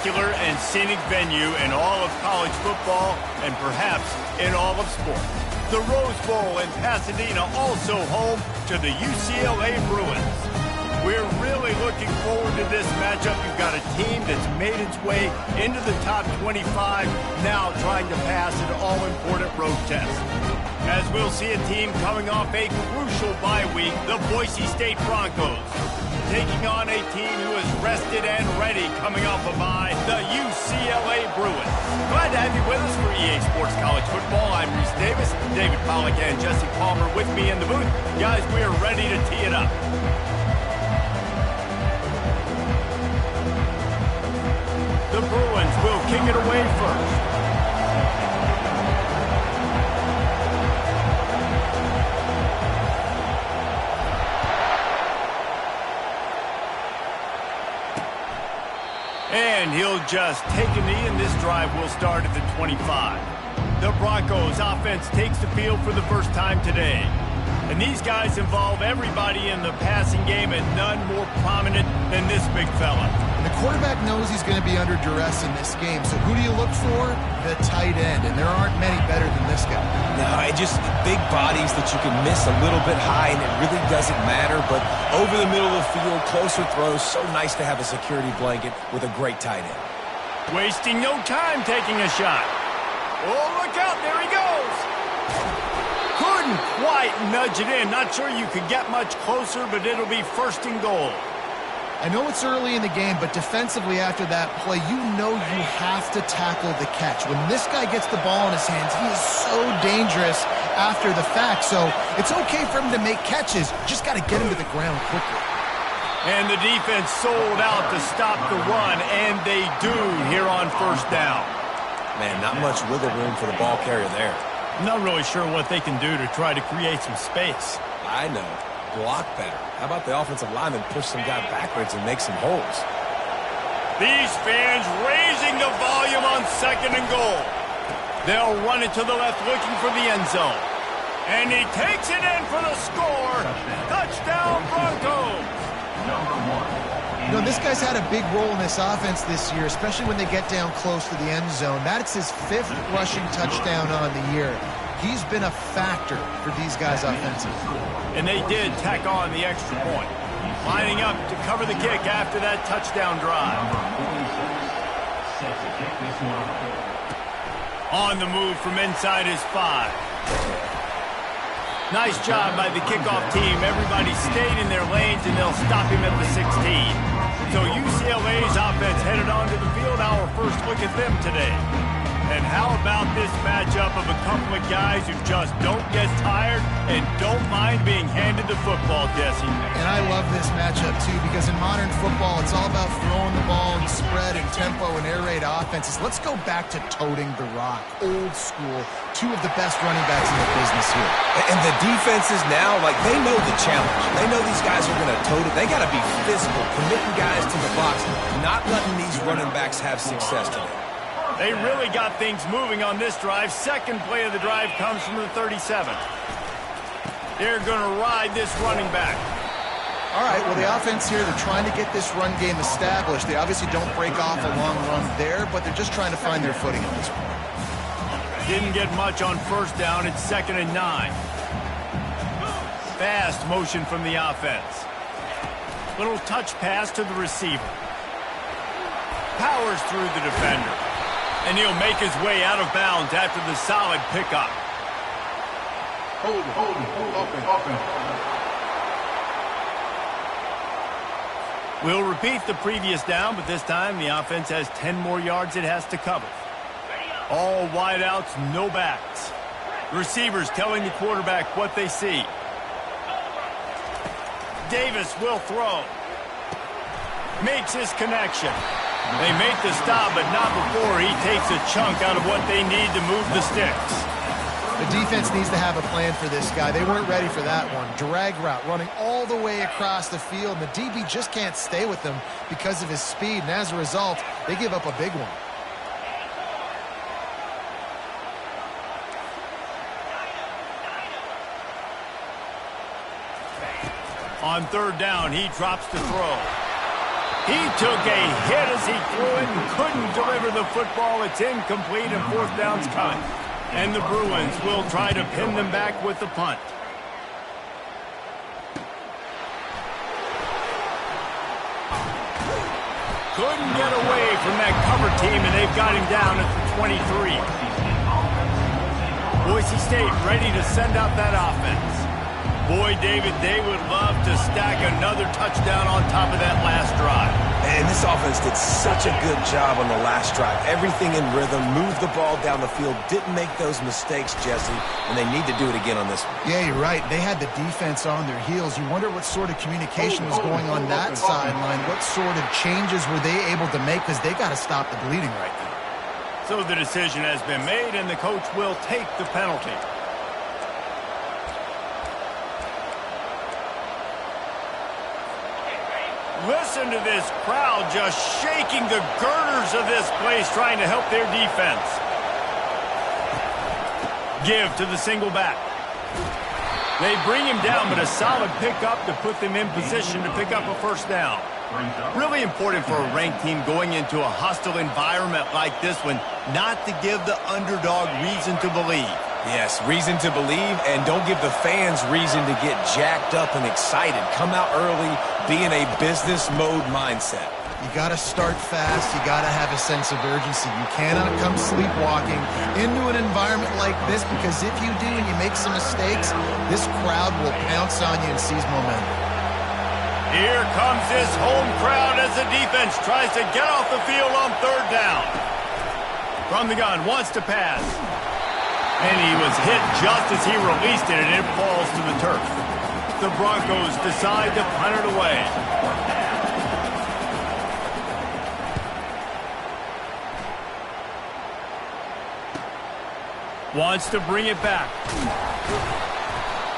spectacular and scenic venue in all of college football and perhaps in all of sports. The Rose Bowl in Pasadena, also home to the UCLA Bruins. We're really looking forward to this matchup. You've got a team that's made its way into the top 25, now trying to pass an all-important road test. As we'll see a team coming off a crucial bye week, the Boise State Broncos, taking on a team who is rested and ready coming off a bye, the UCLA Bruins. Glad to have you with us for EA Sports College Football. I'm Reese Davis, David Pollack, and Jesse Palmer with me in the booth. Guys, we are ready to tee it up. The Bruins will kick it away first. And he'll just take a knee, and this drive will start at the 25. The Broncos offense takes the field for the first time today. And these guys involve everybody in the passing game, and none more prominent than this big fella. The quarterback knows he's going to be under duress in this game, so who do you look for? The tight end, and there aren't many better than this guy. No, it just big bodies that you can miss a little bit high, and it really doesn't matter, but over the middle of the field, closer throws, so nice to have a security blanket with a great tight end. Wasting no time taking a shot. Oh, look out, there he goes. Couldn't quite nudge it in. Not sure you could get much closer, but it'll be first and goal. I know it's early in the game, but defensively after that play, you know you have to tackle the catch. When this guy gets the ball in his hands, he is so dangerous after the fact. So it's okay for him to make catches. Just got to get him to the ground quickly. And the defense sold out to stop the run, and they do here on first down. Man, not much wiggle room for the ball carrier there. I'm not really sure what they can do to try to create some space. I know. Block better. How about the offensive lineman push some guy backwards and make some holes? These fans raising the volume on second and goal. They'll run it to the left looking for the end zone. And he takes it in for the score. Touchdown Broncos. You know, this guy's had a big role in this offense this year, especially when they get down close to the end zone. That's his 5th rushing touchdown on the year. He's been a factor for these guys offensively. And they did tack on the extra point. Lining up to cover the kick after that touchdown drive. On the move from inside his 5. Nice job by the kickoff team. Everybody stayed in their lanes, and they'll stop him at the 16. So UCLA's offense headed onto the field. Our first look at them today. And how about this matchup of a couple of guys who just don't get tired and don't mind being handed the football, Jesse? And I love this matchup, too, because in modern football, it's all about throwing the ball and spread and tempo and air raid offenses. Let's go back to toting the rock. Old school. 2 of the best running backs in the business here. And the defenses now, like, they know the challenge. They know these guys are going to tote it. They got to be physical, committing guys to the box, not letting these running backs have success today. They really got things moving on this drive. Second play of the drive comes from the 37. They're going to ride this running back. All right, well, the offense here, they're trying to get this run game established. They obviously don't break off a long run there, but they're just trying to find their footing at this point. Didn't get much on first down. It's 2nd and 9. Fast motion from the offense. Little touch pass to the receiver. Powers through the defender. And he'll make his way out of bounds after the solid pickup. Open. We'll repeat the previous down, but this time the offense has 10 more yards it has to cover. All wideouts, no backs. Receivers telling the quarterback what they see. Davis will throw. Makes his connection. They make the stop, but not before he takes a chunk out of what they need to move the sticks. The defense needs to have a plan for this guy. They weren't ready for that one. Drag route running all the way across the field. And the DB just can't stay with them because of his speed. And as a result, they give up a big one. On third down, he drops to throw. He took a hit as he threw it and couldn't deliver the football. It's incomplete and fourth down's coming. And the Bruins will try to pin them back with the punt. Couldn't get away from that cover team, and they've got him down at the 23. Boise State ready to send out that offense. Boy, David, they would love to stack another touchdown on top of that last drive. And this offense did such a good job on the last drive. Everything in rhythm, moved the ball down the field, didn't make those mistakes, Jesse, and they need to do it again on this one. Yeah, you're right. They had the defense on their heels. You wonder what sort of communication was going on that sideline. What sort of changes were they able to make, because they got to stop the bleeding right now. So the decision has been made, and the coach will take the penalty. Listen to this crowd just shaking the girders of this place, trying to help their defense. Give to the single back. They bring him down, but a solid pickup to put them in position to pick up a first down. Really important for a ranked team going into a hostile environment like this one, not to give the underdog reason to believe. Yes, reason to believe, and don't give the fans reason to get jacked up and excited. Come out early, be in a business mode mindset. You got to start fast. You got to have a sense of urgency. You cannot come sleepwalking into an environment like this, because if you do and you make some mistakes, this crowd will pounce on you and seize momentum. Here comes this home crowd as the defense tries to get off the field on third down. From the gun, wants to pass. And he was hit just as he released it, and it falls to the turf. The Broncos decide to punt it away. Wants to bring it back.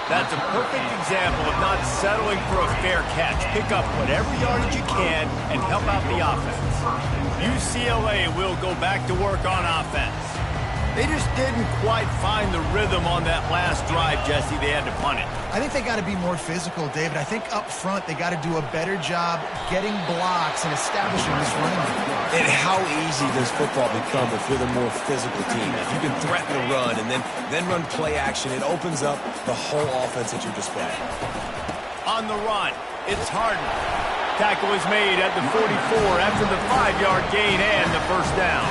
That's a perfect example of not settling for a fair catch. Pick up whatever yardage you can and help out the offense. UCLA will go back to work on offense. They just didn't quite find the rhythm on that last drive, Jesse. They had to punt it. I think they got to be more physical, David. I think up front they got to do a better job getting blocks and establishing this running game. And how easy does football become if you're the more physical team? If you can threaten the run and then run play action, it opens up the whole offense at your display. On the run, it's Harden. Tackle is made at the 44 after the 5-yard gain and the first down.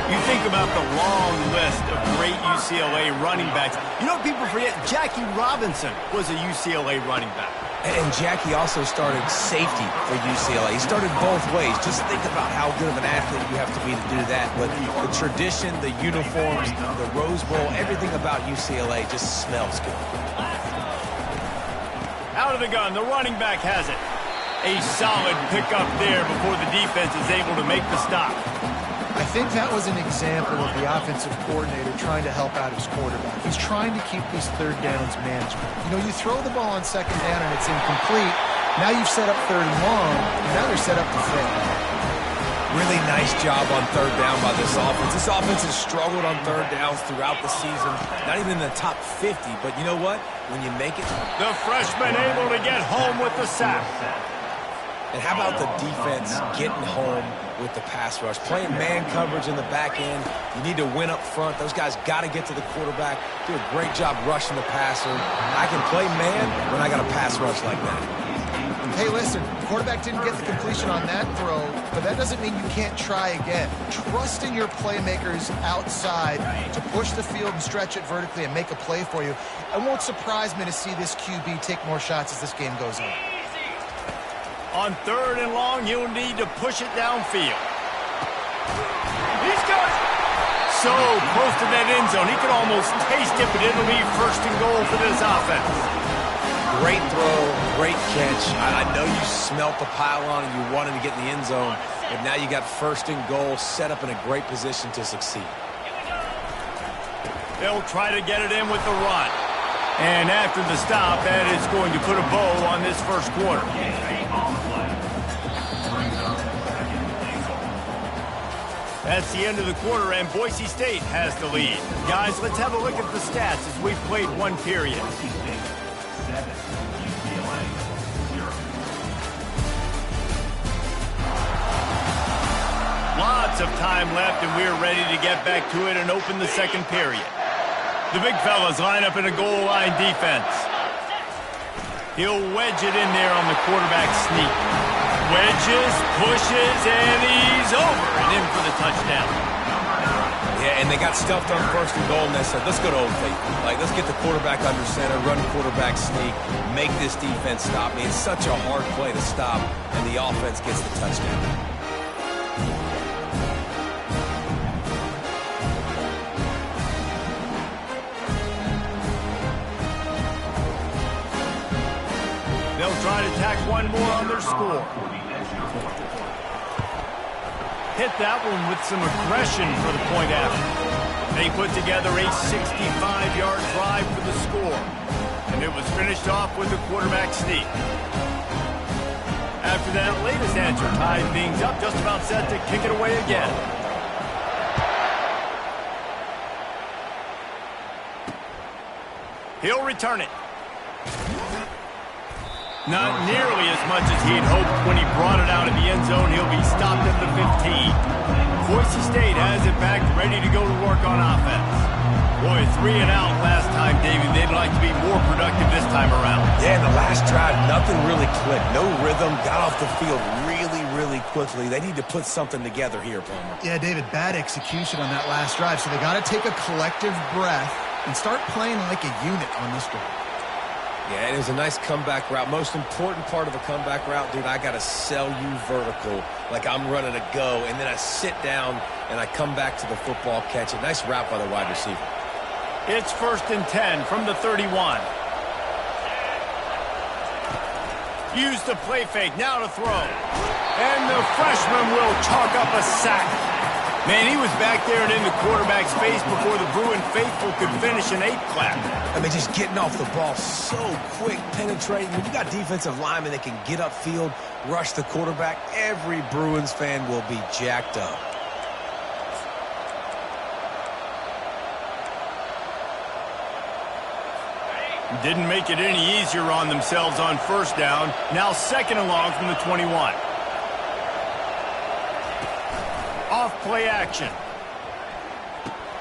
You think about the long list of great UCLA running backs. You know, people forget Jackie Robinson was a UCLA running back. And Jackie also started safety for UCLA. He started both ways. Just think about how good of an athlete you have to be to do that. But the tradition, the uniforms, the Rose Bowl, everything about UCLA just smells good. Out of the gun, the running back has it. A solid pickup there before the defense is able to make the stop. I think that was an example of the offensive coordinator trying to help out his quarterback. He's trying to keep these third downs manageable. You know, you throw the ball on second down and it's incomplete. Now you've set up third and long, and now they're set up to fail. Really nice job on third down by this offense. This offense has struggled on third downs throughout the season. Not even in the top 50, but you know what? When you make it... The freshman able to get home with the sack. And how about the defense getting home with the pass rush? Playing man coverage in the back end. You need to win up front. Those guys got to get to the quarterback. Do a great job rushing the passer. I can play man when I got a pass rush like that. Hey, listen, the quarterback didn't get the completion on that throw, but that doesn't mean you can't try again. Trust in your playmakers outside to push the field and stretch it vertically and make a play for you. It won't surprise me to see this QB take more shots as this game goes on. On third and long, he'll need to push it downfield. He's got it. So close to that end zone. He could almost taste it, but it'll be first and goal for this offense. Great throw, great catch. I know you smelt the pylon and you wanted to get in the end zone, but now you got first and goal set up in a great position to succeed. They'll try to get it in with the run. And after the stop, that is going to put a bow on this first quarter. That's the end of the quarter, and Boise State has the lead. Guys, let's have a look at the stats as we've played one period. minutes of time left, and we're ready to get back to it and open the second period. The big fellas line up in a goal line defense. He'll wedge it in there on the quarterback sneak. Wedges, pushes, and he's over and in for the touchdown. Yeah, and they got stuffed on first and goal, and they said, let's go to Old Faithful. Like, let's get the quarterback under center, run quarterback sneak, make this defense stop me. It's such a hard play to stop, and the offense gets the touchdown. They'll try to tack one more on their score. Hit that one with some aggression for the point after. They put together a 65-yard drive for the score, and it was finished off with a quarterback sneak. After that latest answer tied things up, just about set to kick it away again. He'll return it. Not nearly as much as he'd hoped when he brought it out of the end zone. He'll be stopped at the 15. Boise State has it back, ready to go to work on offense. Boy, 3 and out last time, Davey. They'd like to be more productive this time around. Yeah, in the last drive, nothing really clicked. No rhythm, got off the field really quickly. They need to put something together here, Palmer. Yeah, David, bad execution on that last drive, so they got to take a collective breath and start playing like a unit on this drive. Yeah, it was a nice comeback route. Most important part of a comeback route, dude, I got to sell you vertical like I'm running a go, and then I sit down and I come back to the football, catch it. Nice route by the wide receiver. It's 1st and 10 from the 31. Use the play fake, now to throw. And the freshman will chalk up a sack. Man, he was back there and in the quarterback's face before the Bruin faithful could finish an 8-clap. I mean, just getting off the ball so quick, penetrating. When you got defensive linemen that can get upfield, rush the quarterback, every Bruins fan will be jacked up. Didn't make it any easier on themselves on first down. Now 2nd and long from the 21. Off play action.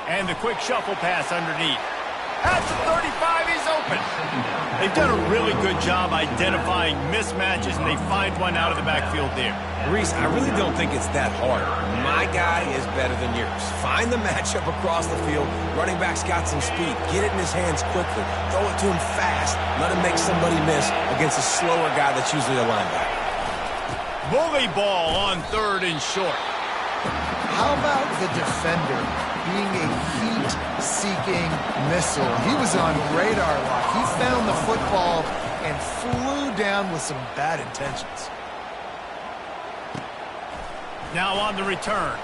And the quick shuffle pass underneath. At the 35, he's open. They've done a really good job identifying mismatches, and they find one out of the backfield there. Reese, I really don't think it's that hard. My guy is better than yours. Find the matchup across the field. Running back's got some speed. Get it in his hands quickly. Throw it to him fast. Let him make somebody miss against a slower guy that's usually a linebacker. Bully ball on 3rd and short. How about the defender being a heat-seeking missile? He was on radar lock. He found the football and flew down with some bad intentions. Now on the return.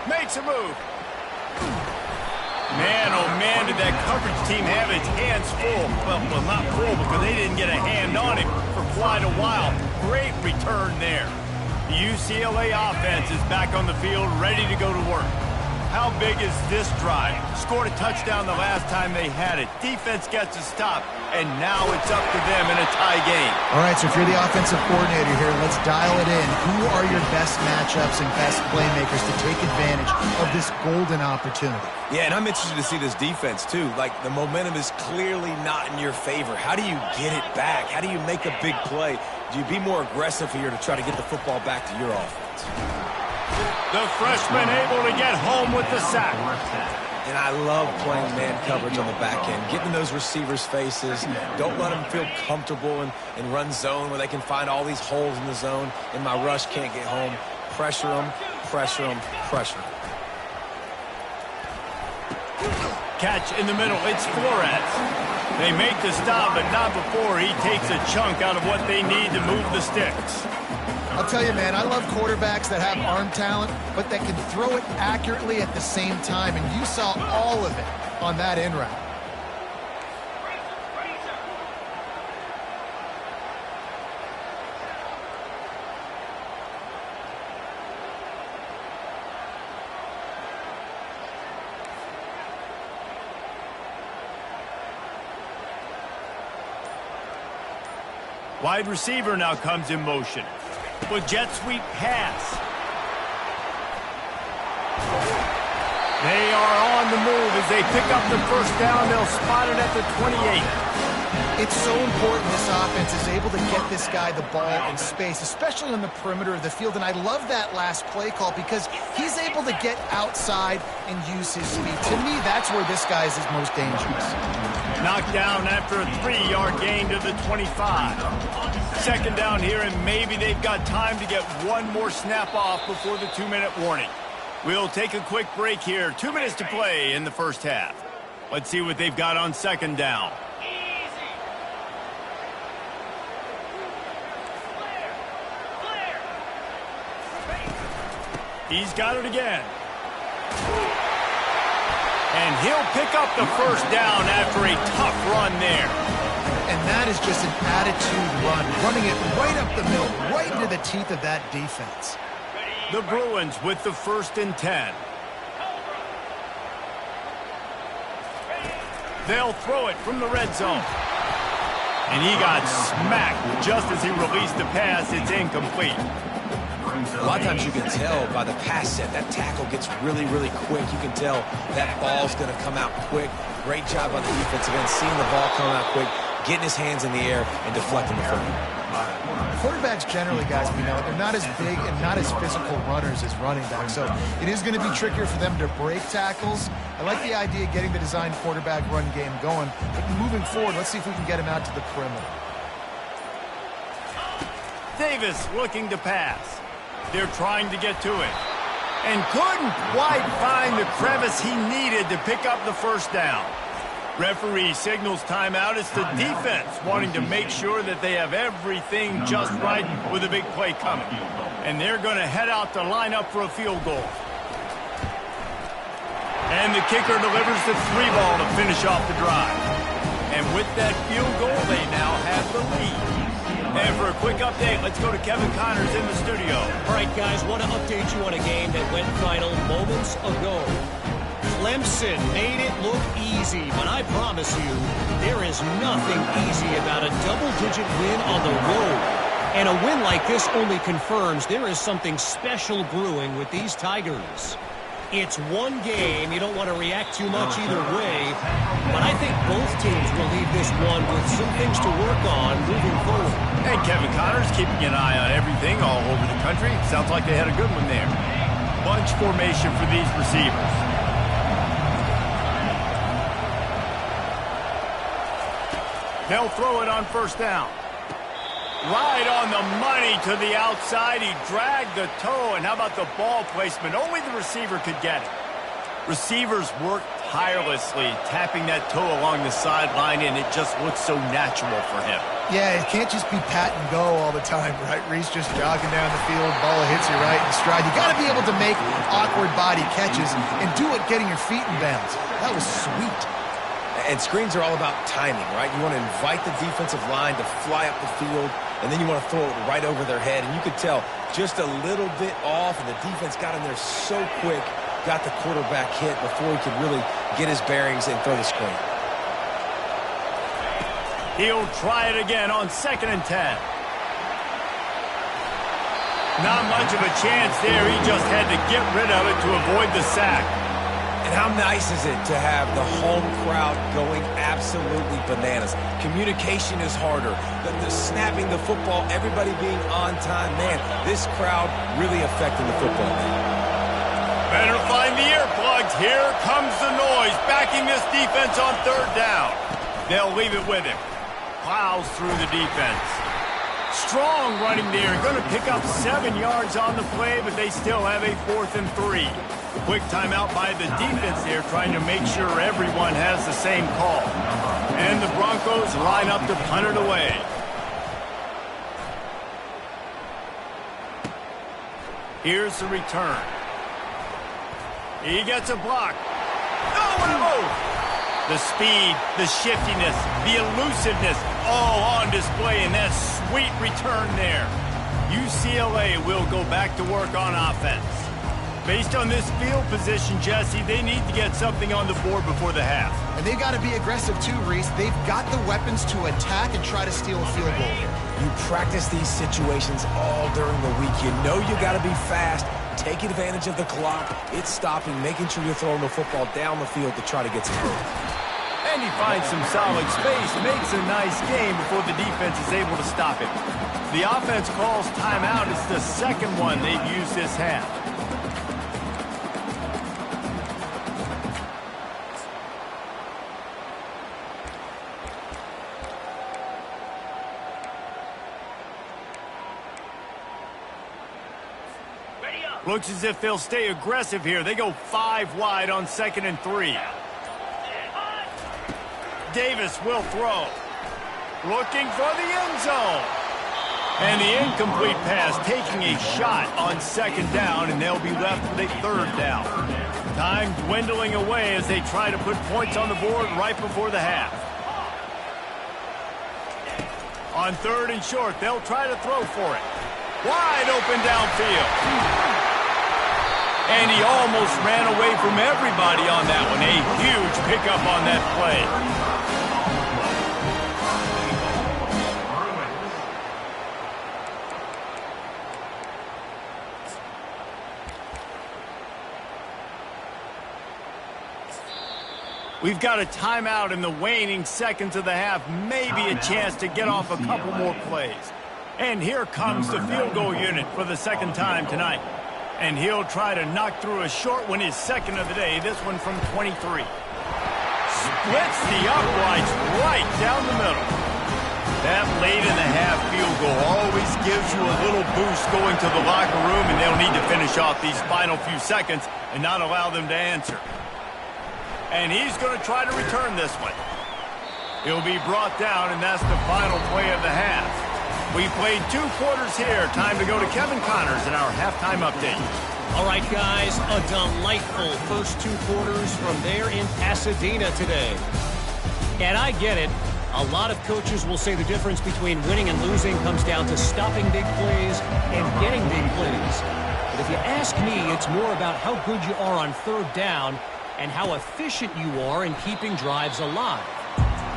Makes a move. Man, oh man, did that coverage team have its hands full. Well, not full because they didn't get a hand on him for quite a while. Great return there. The UCLA offense is back on the field, ready to go to work. How big is this drive? Scored a touchdown the last time they had it. Defense gets a stop, and now it's up to them in a tie game. All right, so if you're the offensive coordinator here, let's dial it in. Who are your best matchups and best playmakers to take advantage of this golden opportunity? Yeah, and I'm interested to see this defense, too. Like, the momentum is clearly not in your favor. How do you get it back? How do you make a big play? Do you be more aggressive here to try to get the football back to your offense? The freshman able to get home with the sack. And I love playing man coverage on the back end, getting in those receivers' faces. Don't let them feel comfortable and run zone where they can find all these holes in the zone, and my rush can't get home. Pressure them, pressure them, pressure them. Catch in the middle. It's Flores. They make the stop, but not before he takes a chunk out of what they need to move the sticks. I'll tell you, man, I love quarterbacks that have arm talent, but that can throw it accurately at the same time, and you saw all of it on that in route. Wide receiver now comes in motion. With jet sweep pass. They are on the move as they pick up the first down. They'll spot it at the 28. It's so important this offense is able to get this guy the ball in space, especially on the perimeter of the field. And I love that last play call because he's able to get outside and use his speed. To me, that's where this guy is his most dangerous. Knocked down after a 3-yard gain to the 25. Second down here, and maybe they've got time to get one more snap off before the 2-minute warning. We'll take a quick break here. 2 minutes to play in the first half. Let's see what they've got on second down. He's got it again. And he'll pick up the first down after a tough run there. And that is just an attitude run, running it right up the middle, right into the teeth of that defense. The Bruins with the 1st and 10. They'll throw it from the red zone. And he got smacked just as he released the pass. It's incomplete. A lot of times you can tell by the pass set, that tackle gets really, really quick. You can tell that ball's going to come out quick. Great job on the defensive end, seeing the ball come out quick, getting his hands in the air, and deflecting the football. Quarterbacks generally, guys, we know, they're not as big and not as physical runners as running backs, so it is going to be trickier for them to break tackles. I like the idea of getting the design quarterback run game going, but moving forward, let's see if we can get him out to the perimeter. Davis looking to pass. They're trying to get to it. And couldn't quite find the crevice he needed to pick up the first down. Referee signals timeout. It's the defense wanting to make sure that they have everything just right with a big play coming. And they're going to head out to line up for a field goal. And the kicker delivers the 3-ball to finish off the drive. And with that field goal, they now have the lead. And for a quick update, let's go to Kevin Connors in the studio. All right, guys, want to update you on a game that went final moments ago. Clemson made it look easy, but I promise you, there is nothing easy about a double-digit win on the road. And a win like this only confirms there is something special brewing with these Tigers. It's one game. You don't want to react too much either way. But I think both teams will leave this one with some things to work on moving forward. And Kevin Connors keeping an eye on everything all over the country. Sounds like they had a good one there. Bunch formation for these receivers. They'll throw it on first down. Right on the money to the outside. He dragged the toe, and how about the ball placement? Only the receiver could get it. Receivers work tirelessly, tapping that toe along the sideline, and it just looks so natural for him. Yeah, it can't just be pat and go all the time, right? Reese just jogging down the field, ball hits you right in stride. You got to be able to make awkward body catches and do it getting your feet in bounds. That was sweet. And screens are all about timing, right? You want to invite the defensive line to fly up the field, and then you want to throw it right over their head. And you could tell just a little bit off, and the defense got in there so quick, got the quarterback hit before he could really get his bearings and throw the screen. He'll try it again on 2nd and 10. Not much of a chance there. He just had to get rid of it to avoid the sack. And how nice is it to have the home crowd going absolutely bananas? Communication is harder. The snapping the football, everybody being on time. Man, this crowd really affecting the football game. Better find the earplugs. Here comes the noise, backing this defense on 3rd down. They'll leave it with him. Plows through the defense. Strong running there. Going to pick up 7 yards on the play, but they still have a 4th and 3. Quick timeout by the defense there, trying to make sure everyone has the same call. And the Broncos line up to punt it away. Here's the return. He gets a block. Oh, what a move! The speed, the shiftiness, the elusiveness, all on display in that sweet return there. UCLA will go back to work on offense. Based on this field position, Jesse, they need to get something on the board before the half. And they've got to be aggressive too, Reese. They've got the weapons to attack and try to steal a field goal here. You practice these situations all during the week. You know you got to be fast, Take advantage of the clock. It's stopping, making sure you're throwing the football down the field to try to get some goal. And he finds some solid space, makes a nice game before the defense is able to stop him. The offense calls timeout. It's the second one they've used this half. Looks as if they'll stay aggressive here. They go 5 wide on 2nd and 3. Davis will throw. Looking for the end zone. And the incomplete pass taking a shot on 2nd down, and they'll be left with a 3rd down. Time dwindling away as they try to put points on the board right before the half. On 3rd and short, they'll try to throw for it. Wide open downfield. And he almost ran away from everybody on that one. A huge pickup on that play. We've got a timeout in the waning seconds of the half. Maybe a chance to get off a couple more plays. And here comes the field goal unit for the 2nd time tonight. And he'll try to knock through a short one, his 2nd of the day, this one from 23. Splits the uprights right down the middle. That late in the half field goal always gives you a little boost going to the locker room, and they'll need to finish off these final few seconds and not allow them to answer. And he's going to try to return this one. He'll be brought down, and that's the final play of the half. We played 2 quarters here. Time to go to Kevin Connors in our halftime update. All right, guys, a delightful first 2 quarters from there in Pasadena today. And I get it. A lot of coaches will say the difference between winning and losing comes down to stopping big plays and getting big plays. But if you ask me, it's more about how good you are on 3rd down and how efficient you are in keeping drives alive.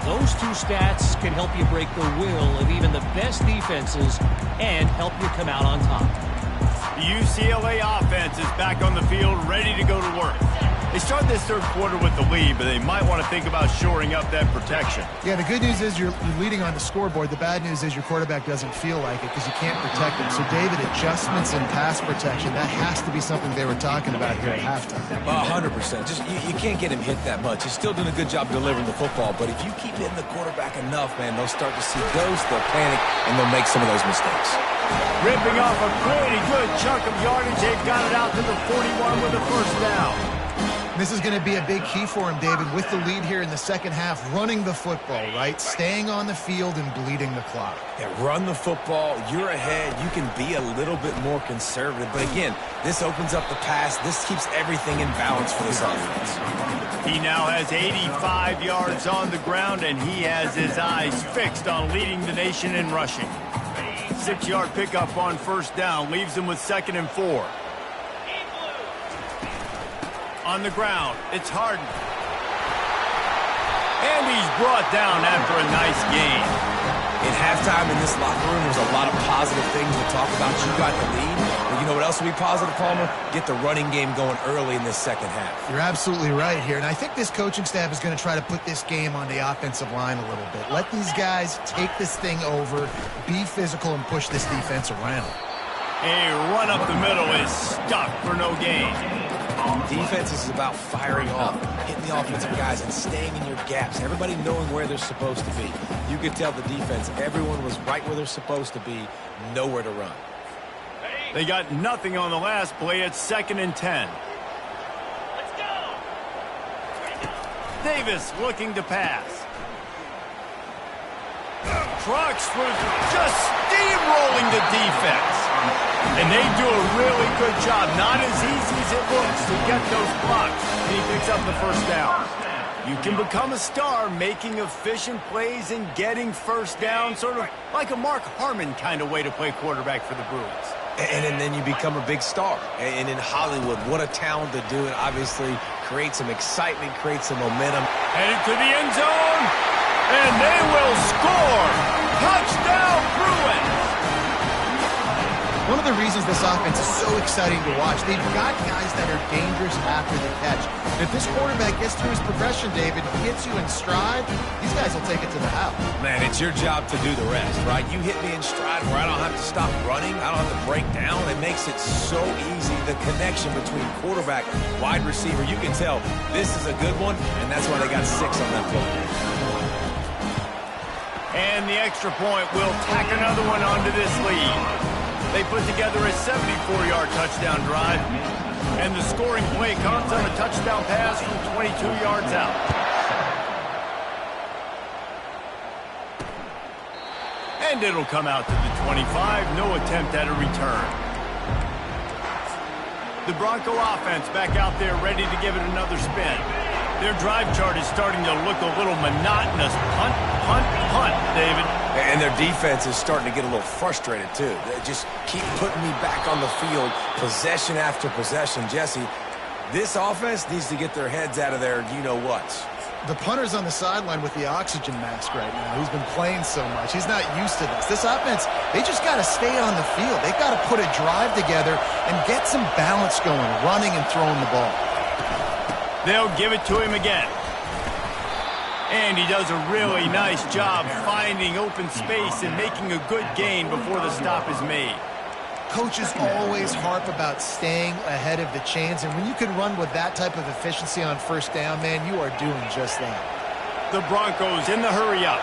Those 2 stats can help you break the will of even the best defenses and help you come out on top. The UCLA offense is back on the field, ready to go to work. They start this 3rd quarter with the lead, but they might want to think about shoring up that protection. Yeah, the good news is you're leading on the scoreboard. The bad news is your quarterback doesn't feel like it because you can't protect him. So, David, adjustments in pass protection, that has to be something they were talking about here at halftime. 100%. Just you can't get him hit that much. He's still doing a good job delivering the football, but if you keep hitting the quarterback enough, man, they'll start to see ghosts, they'll panic, and they'll make some of those mistakes. Ripping off a pretty good chunk of yardage. They've got it out to the 41 with a 1st down. This is going to be a big key for him, David, with the lead here in the 2nd half, running the football, right? Staying on the field and bleeding the clock. Yeah, run the football. You're ahead. You can be a little bit more conservative. But again, this opens up the pass. This keeps everything in balance for this offense. He now has 85 yards on the ground, and he has his eyes fixed on leading the nation in rushing. 6-yard pickup on 1st down leaves him with 2nd and 4. On the ground, it's Harden. And he's brought down after a nice gain. In halftime in this locker room, there's a lot of positive things to talk about. You got the lead. But you know what else will be positive, Palmer? Get the running game going early in this 2nd half. You're absolutely right here. And I think this coaching staff is going to try to put this game on the offensive line a little bit. Let these guys take this thing over, be physical, and push this defense around. A run up the middle is stuck for no gain. Defense is about firing off, hitting the offensive guys, and staying in your gaps. Everybody knowing where they're supposed to be. You could tell the defense, everyone was right where they're supposed to be, nowhere to run. They got nothing on the last play. It's 2nd and 10. Let's go. Davis looking to pass. Trucks was just steamrolling the defense. And they do a really good job. Not as easy as it looks to get those blocks. And he picks up the 1st down. You can become a star making efficient plays and getting 1st down, sort of like a Mark Harmon kind of way to play quarterback for the Bruins. And then you become a big star. And in Hollywood, what a talent to do it. Obviously, create some excitement, create some momentum. Headed to the end zone, and they will score. Touchdown, Bruins. one of the reasons this offense is so exciting to watch. They've got guys that are dangerous after the catch. And if this quarterback gets through his progression, David, gets you in stride, these guys will take it to the house. Man, it's your job to do the rest, right? You hit me in stride where I don't have to stop running. I don't have to break down. It makes it so easy. The connection between quarterback, wide receiver, you can tell this is a good one, and that's why they got 6 on that play. And the extra point will tack another one onto this lead. They put together a 74-yard touchdown drive, and the scoring play comes on a touchdown pass from 22 yards out. And it'll come out to the 25, no attempt at a return. The Bronco offense back out there ready to give it another spin. Their drive chart is starting to look a little monotonous. Punt, punt, punt, David. And their defense is starting to get a little frustrated, too. They just keep putting me back on the field, possession after possession. Jesse, this offense needs to get their heads out of their you-know-whats. The punter's on the sideline with the oxygen mask right now. He's been playing so much. He's not used to this. This offense, they just got to stay on the field. They've got to put a drive together and get some balance going, running and throwing the ball. They'll give it to him again. And he does a really nice job finding open space and making a good gain before the stop is made. Coaches always harp about staying ahead of the chains, and when you can run with that type of efficiency on first down, man, you are doing just that. The Broncos in the hurry up.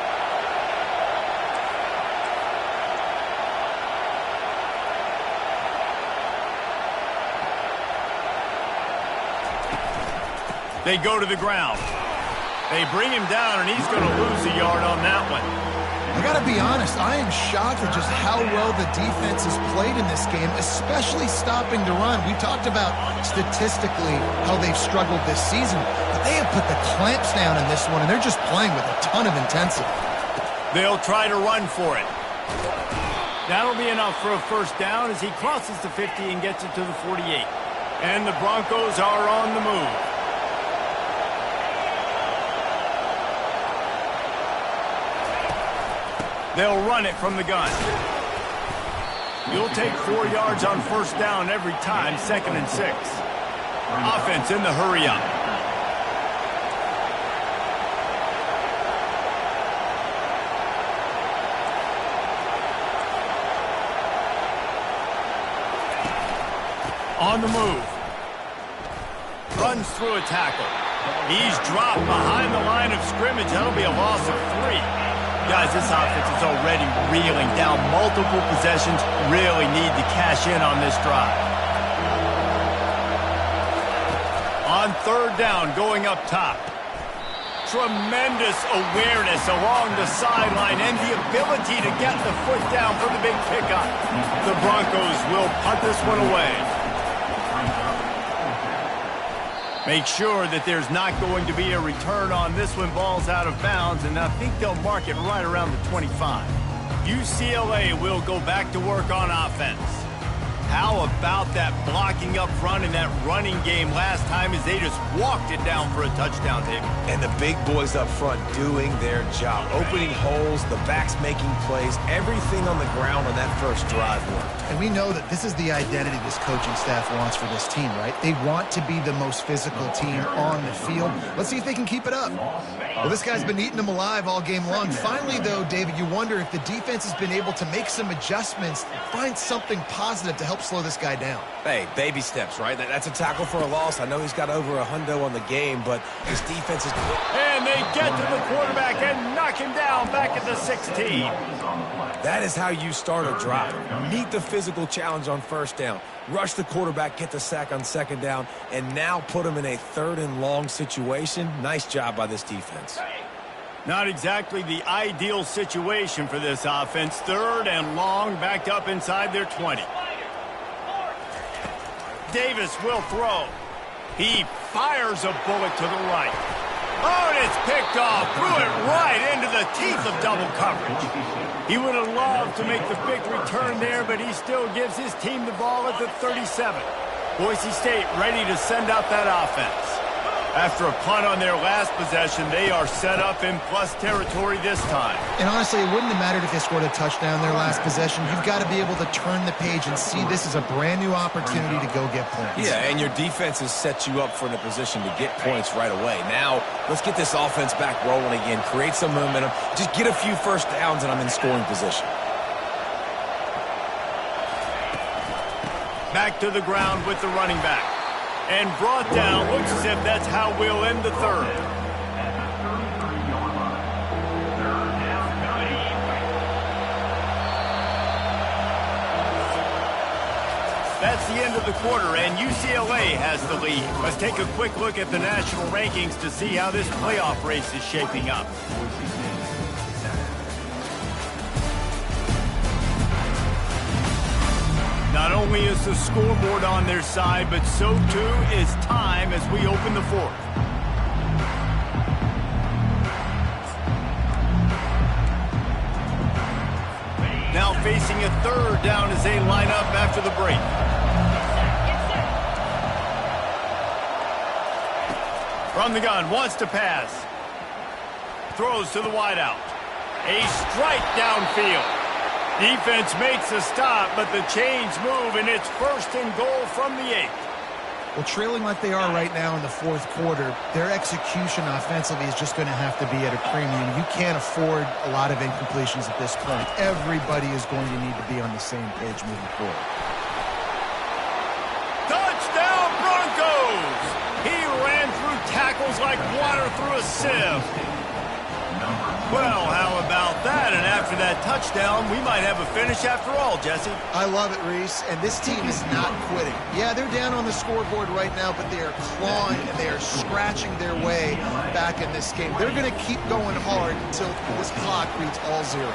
They go to the ground. They bring him down, and he's going to lose a yard on that one. I got to be honest, I am shocked at just how well the defense has played in this game, especially stopping the run. We talked about statistically how they've struggled this season, but they have put the clamps down in this one, and they're just playing with a ton of intensity. They'll try to run for it. That'll be enough for a first down as he crosses the 50 and gets it to the 48. And the Broncos are on the move. They'll run it from the gun. You'll take 4 yards on first down every time, 2nd and 6. Offense in the hurry up. On the move. Runs through a tackle. He's dropped behind the line of scrimmage. That'll be a loss of 3. Guys, this offense is already reeling down multiple possessions. Really need to cash in on this drive. On third down, going up top. Tremendous awareness along the sideline and the ability to get the foot down for the big pickup. The Broncos will punt this one away. Make sure that there's not going to be a return on this one. Ball's out of bounds, and I think they'll mark it right around the 25. UCLA will go back to work on offense. How about that blocking up front and that running game last time as they just walked it down for a touchdown, David? And the big boys up front doing their job. Opening holes, the backs making plays, everything on the ground on that first drive worked. And we know that this is the identity this coaching staff wants for this team, right? They want to be the most physical team on the field. Let's see if they can keep it up. Well, this guy's been eating them alive all game long. Finally, though, David, you wonder if the defense has been able to make some adjustments, find something positive to help slow this guy down. Hey, baby steps, right? That's a tackle for a loss. I know he's got over $100 on the game, but his defense is... And they get to the quarterback and knock him down back at the 16. That is how you start a drive. Meet the physical challenge on first down. Rush the quarterback, get the sack on second down, and now put him in a 3rd and long situation. Nice job by this defense. Not exactly the ideal situation for this offense. 3rd and long, backed up inside their 20. Davis will throw. He fires a bullet to the right. Oh, and it's picked off. Threw it right into the teeth of double coverage. He would have loved to make the big return there, but he still gives his team the ball at the 37. Boise State ready to send out that offense. After a punt on their last possession, they are set up in plus territory this time. And honestly, it wouldn't have mattered if they scored a touchdown their last possession. You've got to be able to turn the page and see this as a brand new opportunity to go get points. Yeah, and your defense has set you up for the position to get points right away. Now, let's get this offense back rolling again, create some momentum, just get a few first downs, and I'm in scoring position. Back to the ground with the running back. And brought down. Looks as if that's how we'll end the third. That's the end of the quarter, and UCLA has the lead. Let's take a quick look at the national rankings to see how this playoff race is shaping up. Not only is the scoreboard on their side, but so too is time as we open the fourth. Now facing a third down as they line up after the break. From the gun, wants to pass. Throws to the wideout. A strike downfield. Defense makes a stop, but the chains move, and it's 1st and goal from the 8. Well, trailing like they are right now in the fourth quarter, their execution offensively is just going to have to be at a premium. You can't afford a lot of incompletions at this point. Everybody is going to need to be on the same page moving forward. Touchdown, Broncos! He ran through tackles like water through a sieve. Well, how about that? And after that touchdown, we might have a finish after all, Jesse. I love it, Reese. And this team is not quitting. Yeah, they're down on the scoreboard right now, but they are clawing and they are scratching their way back in this game. They're going to keep going hard until this clock reads all zeros.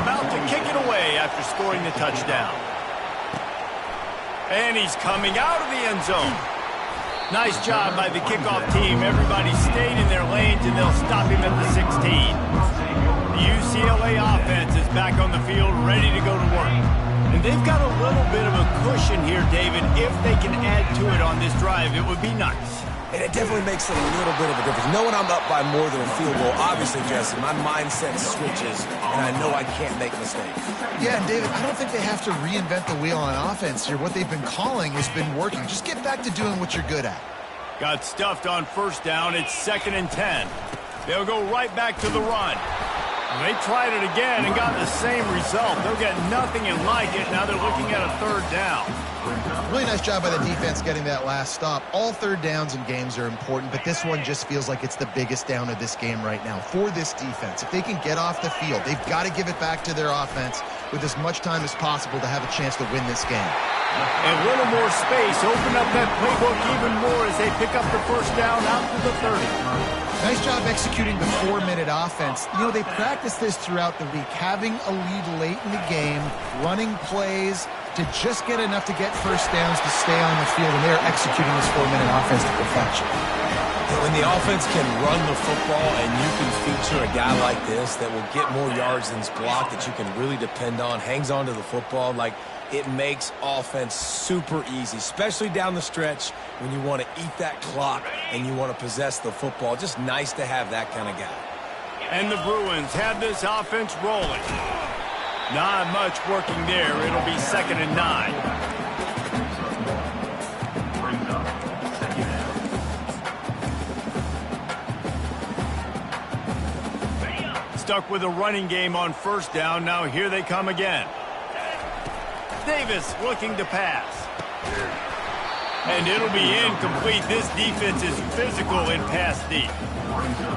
About to kick it away after scoring the touchdown. And he's coming out of the end zone. Nice job by the kickoff team. Everybody stayed in their lanes, and they'll stop him at the 16. The UCLA offense is back on the field, ready to go to work. And they've got a little bit of a cushion here, David. If they can add to it on this drive, it would be nice. And it definitely makes a little bit of a difference. Knowing I'm up by more than a field goal, obviously, Jesse, my mindset switches, and I know I can't make mistakes. Yeah, and David, I don't think they have to reinvent the wheel on offense here. What they've been calling has been working. Just get back to doing what you're good at. Got stuffed on 1st down. It's 2nd and 10. They'll go right back to the run. They tried it again and got the same result. They'll get nothing and like it. Now they're looking at a 3rd down. Really nice job by the defense getting that last stop. All 3rd downs in games are important, but this one just feels like it's the biggest down of this game right now for this defense. If they can get off the field, they've got to give it back to their offense with as much time as possible to have a chance to win this game. A little more space. Open up that playbook even more as they pick up the 1st down out to the 30. Nice job executing the 4-minute offense. You know, they practice this throughout the week, having a lead late in the game, running plays to just get enough to get 1st downs to stay on the field, and they're executing this 4-minute offense to perfection. When the offense can run the football and you can feature a guy like this that will get more yards than his block, that you can really depend on, hangs on to the football, like it makes offense super easy, especially down the stretch when you want to eat that clock and you want to possess the football. Just nice to have that kind of guy. And the Bruins have this offense rolling. Not much working there. It'll be 2nd and 9. Stuck with a running game on 1st down. Now here they come again. Davis looking to pass. And it'll be incomplete. This defense is physical in pass deep.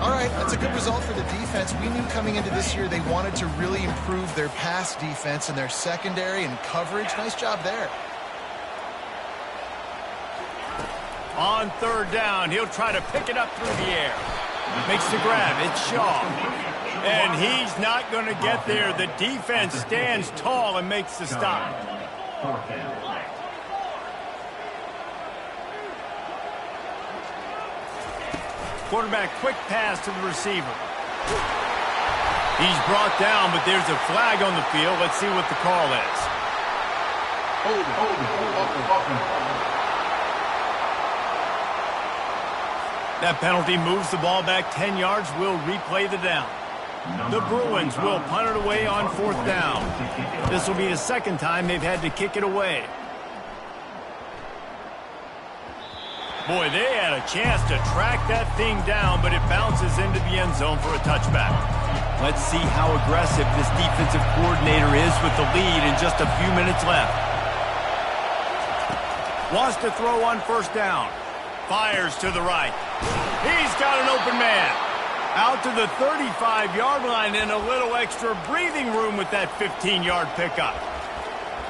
All right, that's a good result for the defense. We knew coming into this year they wanted to really improve their pass defense and their secondary and coverage. Nice job there. On 3rd down, he'll try to pick it up through the air. Makes the grab. It's Shaw. And he's not going to get there. The defense stands tall and makes the stop. Quarterback, quick pass to the receiver. He's brought down, but there's a flag on the field. Let's see what the call is. That penalty moves the ball back 10 yards. We'll replay the down. The Bruins will punt it away on 4th down. This will be the second time they've had to kick it away. Boy, they had a chance to track that thing down, but it bounces into the end zone for a touchback. Let's see how aggressive this defensive coordinator is with the lead and just a few minutes left. Wants to throw on 1st down. Fires to the right. He's got an open man. Out to the 35-yard line and a little extra breathing room with that 15-yard pickup.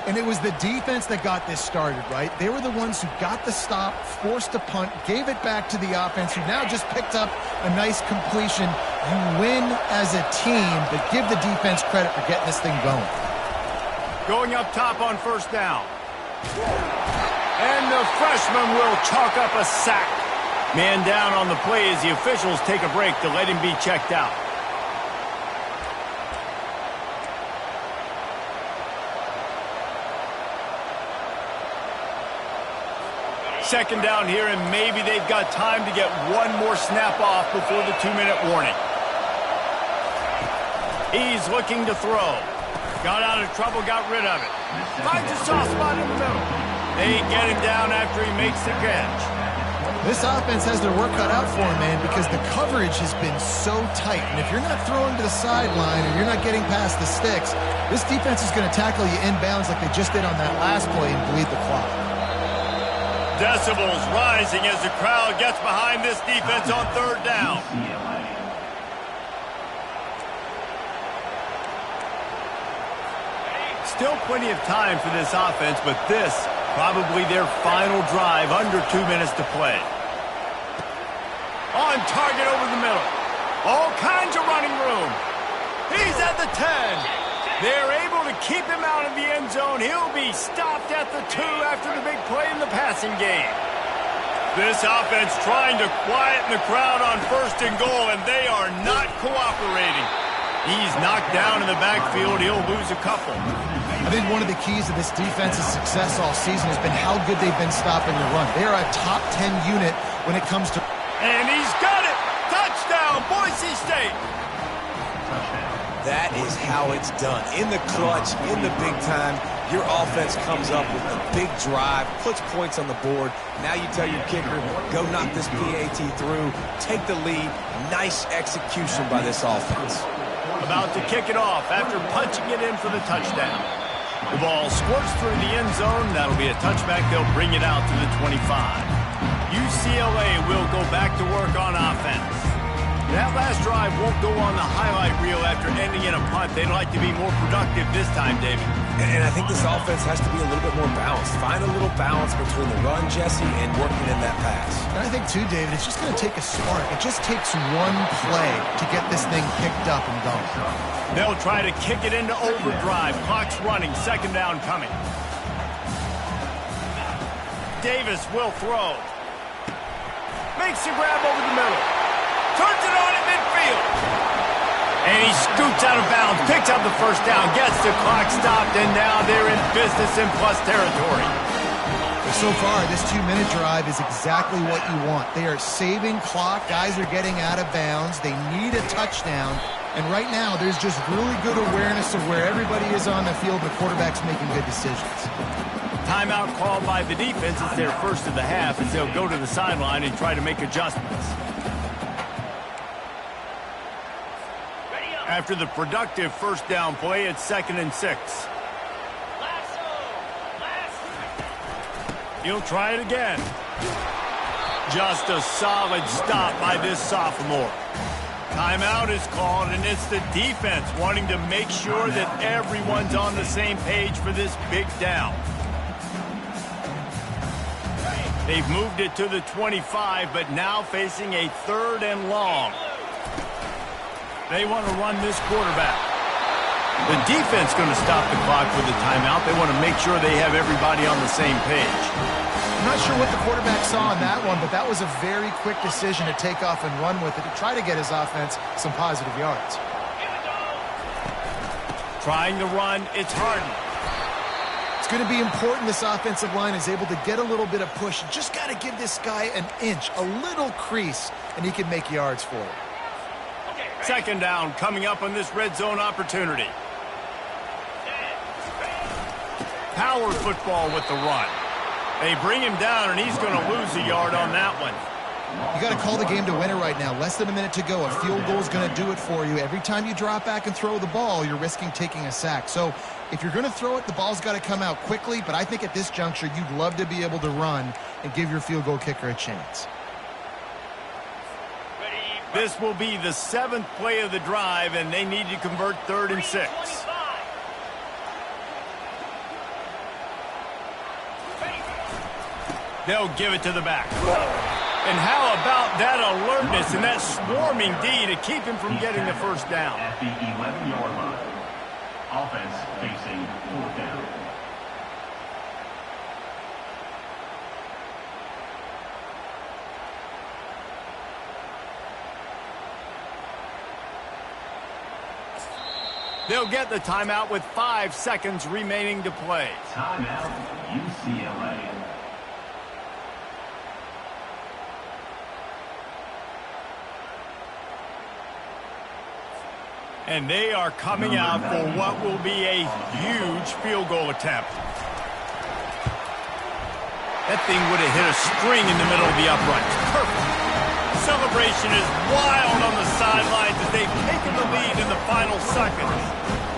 And it was the defense that got this started, right? They were the ones who got the stop, forced a punt, gave it back to the offense, who now just picked up a nice completion. You win as a team, but give the defense credit for getting this thing going. Going up top on 1st down. And the freshman will chalk up a sack. Man down on the play as the officials take a break to let him be checked out. Second down here, and maybe they've got time to get one more snap off before the 2-minute warning. He's looking to throw. Got out of trouble, got rid of it. Finds a soft spot in the middle. They get him down after he makes the catch. This offense has their work cut out for them, man, because the coverage has been so tight. And if you're not throwing to the sideline or you're not getting past the sticks, this defense is going to tackle you inbounds like they just did on that last play and bleed the clock. Decibels rising as the crowd gets behind this defense on 3rd down. Still plenty of time for this offense, but this probably their final drive, under 2 minutes to play. On target over the middle. All kinds of running room. He's at the 10. They're able to keep him out of the end zone. He'll be stopped at the 2 after the big play in the passing game. This offense trying to quieten the crowd on 1st and goal, and they are not cooperating. He's knocked down in the backfield. He'll lose a couple. I think one of the keys to this defense's success all season has been how good they've been stopping the run. They are a top 10 unit when it comes to... And he's got it! Touchdown, Boise State! That is how it's done. In the clutch, in the big time, your offense comes up with a big drive, puts points on the board. Now you tell your kicker, go knock this PAT through, take the lead. Nice execution by this offense. About to kick it off after punching it in for the touchdown. The ball squirts through the end zone. That'll be a touchback. They'll bring it out to the 25. UCLA will go back to work on offense. That last drive won't go on the highlight reel after ending in a punt. They'd like to be more productive this time, David. And I think this offense has to be a little bit more balanced. Find a little balance between the run, Jesse, and working in that pass. And I think, too, David, it's just going to take a spark. It just takes one play to get this thing picked up and going. They'll try to kick it into overdrive. Clock's running. 2nd down coming. Davis will throw. Makes the grab over the middle. Turns it on in midfield. And he scoots out of bounds, picks up the 1st down, gets the clock stopped, and now they're in business in plus territory. So far, this 2-minute drive is exactly what you want. They are saving clock. Guys are getting out of bounds. They need a touchdown. And right now, there's just really good awareness of where everybody is on the field. The quarterback's making good decisions. Timeout called by the defense. It's their first of the half as they'll go to the sideline and try to make adjustments. After the productive 1st down play, it's 2nd and 6. He'll try it again. Just a solid stop by this sophomore. Timeout is called, and it's the defense wanting to make sure that everyone's on the same page for this big down. They've moved it to the 25, but now facing a 3rd and long. They want to run this quarterback. The defense going to stop the clock with the timeout. They want to make sure they have everybody on the same page. I'm not sure what the quarterback saw on that one, but that was a very quick decision to take off and run with it to try to get his offense some positive yards. Trying to run, it's Harden. going to be important this offensive line is able to get a little bit of push. You just got to give this guy an inch, a little crease, and he can make yards for it. Second down coming up on this red zone opportunity. Power football with the run. They bring him down, and he's going to lose a yard on that one. You got to call the game to win it right now. Less than a minute to go. A field goal is going to do it for you. Every time you drop back and throw the ball, you're risking taking a sack. So if you're going to throw it, the ball's got to come out quickly. But I think at this juncture, you'd love to be able to run and give your field goal kicker a chance. This will be the 7th play of the drive, and they need to convert 3rd and 6. They'll give it to the back. And how about that alertness and that swarming D to keep him from getting the first down? At the 11-yard line. Offense facing 4th down. They'll get the timeout with 5 seconds remaining to play. Timeout, UCLA. And they are coming out for what will be a huge field goal attempt. That thing would have hit a string in the middle of the uprights. Perfect. Celebration is wild on the sidelines as they've taken the lead in the final seconds.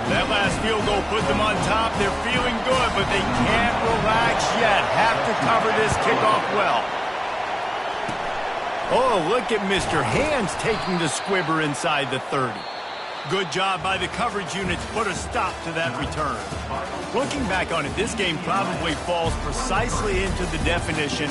That last field goal put them on top. They're feeling good, but they can't relax yet. Have to cover this kickoff well. Oh, look at Mr. Hands taking the squibber inside the 30. Good job by the coverage units. Put a stop to that return. Looking back on it, this game probably falls precisely into the definition